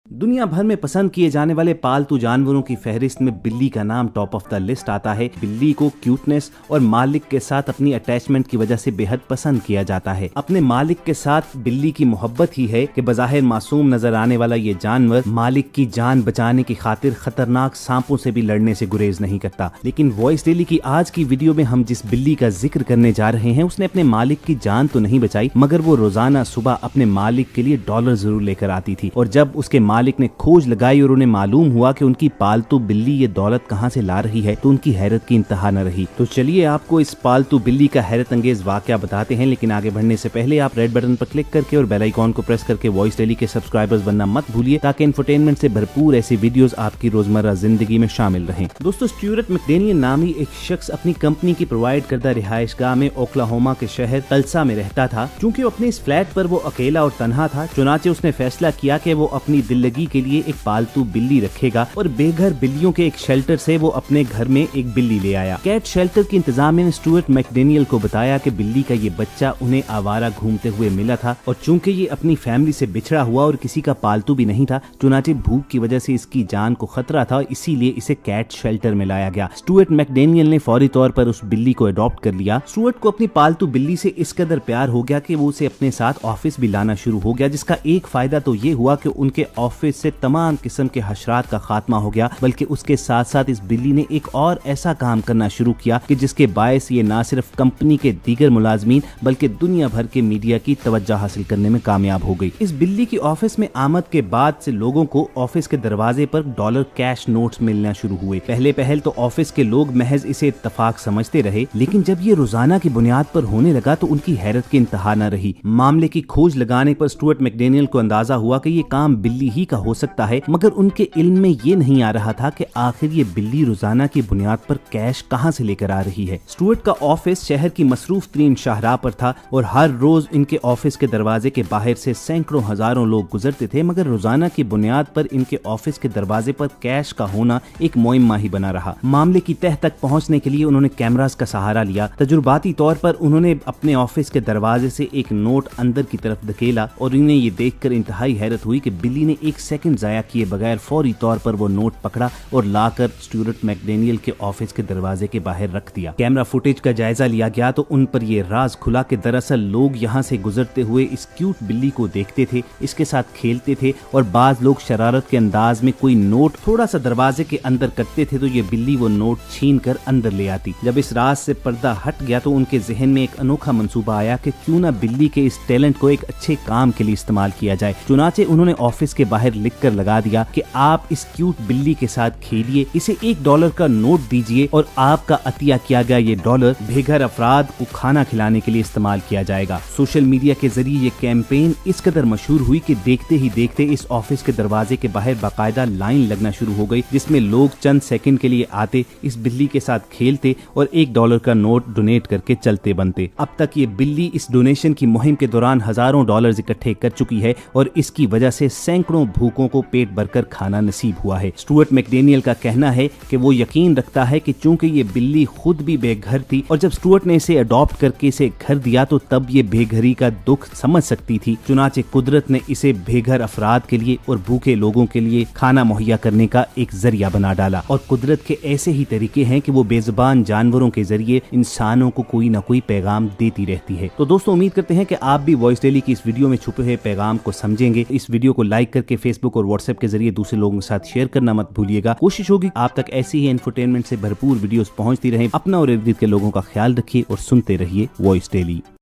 दुनिया भर में पसंद किए जाने वाले पालतू जानवरों की फहरिस्त में बिल्ली का नाम टॉप ऑफ द लिस्ट आता है। बिल्ली को क्यूटनेस और मालिक के साथ अपनी अटैचमेंट की वजह से बेहद पसंद किया जाता है। अपने मालिक के साथ बिल्ली की मोहब्बत ही है कि बज़ाहिर मासूम नजर आने वाला ये जानवर मालिक की जान बचाने की खातिर खतरनाक सांपों से भी लड़ने से गुरेज नहीं करता। लेकिन वॉइस डेली की आज की वीडियो में हम जिस बिल्ली का जिक्र करने जा रहे हैं उसने अपने मालिक की जान तो नहीं बचाई, मगर वो रोजाना सुबह अपने मालिक के लिए डॉलर जरूर लेकर आती थी। और जब उसके मालिक ने खोज लगाई और उन्हें मालूम हुआ कि उनकी पालतू बिल्ली ये दौलत कहां से ला रही है तो उनकी हैरत की इंतहा न रही। तो चलिए आपको इस पालतू बिल्ली का हैरत अंगेज वाकया बताते हैं। लेकिन आगे बढ़ने से पहले आप रेड बटन पर क्लिक करके और बेल आइकॉन को प्रेस करके वॉइस डेली के सब्सक्राइबर्स बनना मत भूलिए, ताकि इंफोटेनमेंट से भरपूर ऐसी वीडियोस आपकी रोजमर्रा जिंदगी में शामिल रहें। दोस्तों, स्टुअर्ट मैकडेनियल नामी एक शख्स अपनी कंपनी की प्रोवाइड करदा रिहाइशगाह में ओक्लाहोमा के शहर तल्सा में रहता था। क्योंकि वो अपने इस फ्लैट पर वो अकेला और तनहा था, चुनाचे उसने फैसला किया कि वो अपनी दिल्लगी के लिए एक पालतू बिल्ली रखेगा और बेघर बिल्लियों के एक शेल्टर से वो अपने घर में एक बिल्ली ले आया। कैट शेल्टर की इंतजामिया ने स्टुअर्ट मैकडेनियल को बताया कि बिल्ली का ये बच्चा उन्हें आवारा घूमते हुए मिला था और चूंकि ये अपनी फैमिली से बिछड़ा हुआ और किसी का पालतू भी नहीं था, चुनाचे भूख की वजह से इसकी जान को खतरा था, इसीलिए इसे कैट शेल्टर में लाया गया। स्टुअर्ट मैकडेनियल ने फौरी तौर पर उस बिल्ली को अडॉप्ट कर लिया। स्टुअर्ट को अपनी पालतू बिल्ली से इस कदर प्यार हो गया कि वो उसे अपने साथ ऑफिस भी लाना शुरू हो गया, जिसका एक फायदा तो ये हुआ कि उनके ऑफिस से तमाम किस्म के हशरात का खात्मा हो गया, बल्कि उसके साथ साथ इस बिल्ली ने एक और ऐसा काम करना शुरू किया कि जिसके बायस ये ना सिर्फ कंपनी के दीगर मुलाजमीन बल्कि दुनिया भर के मीडिया की तवज्जो हासिल करने में कामयाब हो गई। इस बिल्ली की ऑफिस में आमद के बाद से लोगों को ऑफिस के दरवाजे पर डॉलर कैश नोट्स मिलना शुरू हुए। पहले तो ऑफिस के लोग महज इसे इत्तफाक समझते रहे, लेकिन जब ये रोजाना की बुनियाद पर होने लगा तो उनकी हैरत की इंतहा न रही। मामले की खोज लगाने पर स्टुअर्ट मैकडेनियल को अंदाजा हुआ कि ये काम बिल्ली ही का हो सकता है, मगर उनके इल्म में ये नहीं आ रहा था कि आखिर ये बिल्ली रोजाना की बुनियाद पर कैश कहां से लेकर आ रही है। स्टुअर्ट का ऑफिस शहर की मसरूफ तरीन शाहराह पर था और हर रोज इनके ऑफिस के दरवाजे के बाहर से सैकड़ों हजारों लोग गुजरते थे, मगर रोजाना की बुनियाद पर इनके ऑफिस के दरवाजे पर कैश का होना एक मुइम्मा ही बना रहा। मामले की तह तक पहुंचने के लिए उन्होंने कैमरास का सहारा लिया। तजुर्बाती तौर पर उन्होंने अपने ऑफिस के दरवाजे से एक नोट अंदर की तरफ धकेला और इन्हें ये देखकर इंतहाई हैरत हुई कि बिल्ली ने एक सेकंड जाया किए बगैर फौरी तौर पर वो नोट पकड़ा और लाकर स्टुअर्ट मैकडेनियल के ऑफिस के दरवाजे के बाहर रख दिया। कैमरा फुटेज का जायजा लिया गया तो उन पर ये राज खुला कि दरअसल लोग यहाँ से गुजरते हुए इस क्यूट बिल्ली को देखते थे, इसके साथ खेलते थे और बाज लोग शरारत के अंदाज में कोई नोट थोड़ा सा दरवाजे के अंदर करते थे तो ये बिल्ली वो नोट छीन कर अंदर ले आती। जब इस राज से पर्दा हट गया तो उनके जहन में एक अनोखा मंसूबा आया कि क्यों ना बिल्ली के इस टैलेंट को एक अच्छे काम के लिए इस्तेमाल किया जाए। चुनाचे उन्होंने ऑफिस के बाहर लिख कर लगा दिया कि आप इस क्यूट बिल्ली के साथ खेलिए, इसे $1 का नोट दीजिए और आपका अतिया किया गया ये डॉलर बेघर अफराद को खाना खिलाने के लिए इस्तेमाल किया जाएगा। सोशल मीडिया के जरिए ये कैंपेन इस कदर मशहूर हुई कि देखते ही देखते इस ऑफिस के दरवाजे के बाहर बाकायदा लाइन लगना शुरू हो गई, जिसमें लोग चंद सेकंड के लिए आते, इस बिल्ली के साथ खेलते और $1 का नोट डोनेट करके चलते बनते। अब तक ये बिल्ली इस डोनेशन की मुहिम के दौरान हजारों डॉलर इकट्ठे कर चुकी है और इसकी वजह से सैकड़ों भूखों को पेट भरकर खाना नसीब हुआ है। स्टुअर्ट मैकडेनियल का कहना है कि वो यकीन रखता है कि चूंकि ये बिल्ली खुद भी बेघर थी और जब स्टुअर्ट ने इसे अडॉप्ट करके इसे घर दिया तो तब ये बेघरी का दुख समझ सकती थी। चुनाचे कुदरत ने इसे बेघर अफराद के लिए और भूखे लोगों के लिए खाना मुहैया करने का एक जरिया बना डाला। और कुदरत के ऐसे ही तरीके हैं कि वो बेजुबान जानवरों के जरिए इंसानों को कोई ना कोई पैगाम देती रहती है। तो दोस्तों, उम्मीद करते हैं कि आप भी वॉइस डेली की इस वीडियो में छुपे हुए पैगाम को समझेंगे। इस वीडियो को लाइक करके फेसबुक और व्हाट्सएप के जरिए दूसरे लोगों के साथ शेयर करना मत भूलिएगा। कोशिश होगी आप तक ऐसी ही एंटरटेनमेंट से भरपूर वीडियोस पहुंचती रहें। अपना और इर्द गिर्द के लोगों का ख्याल रखिए और सुनते रहिए वॉइस डेली।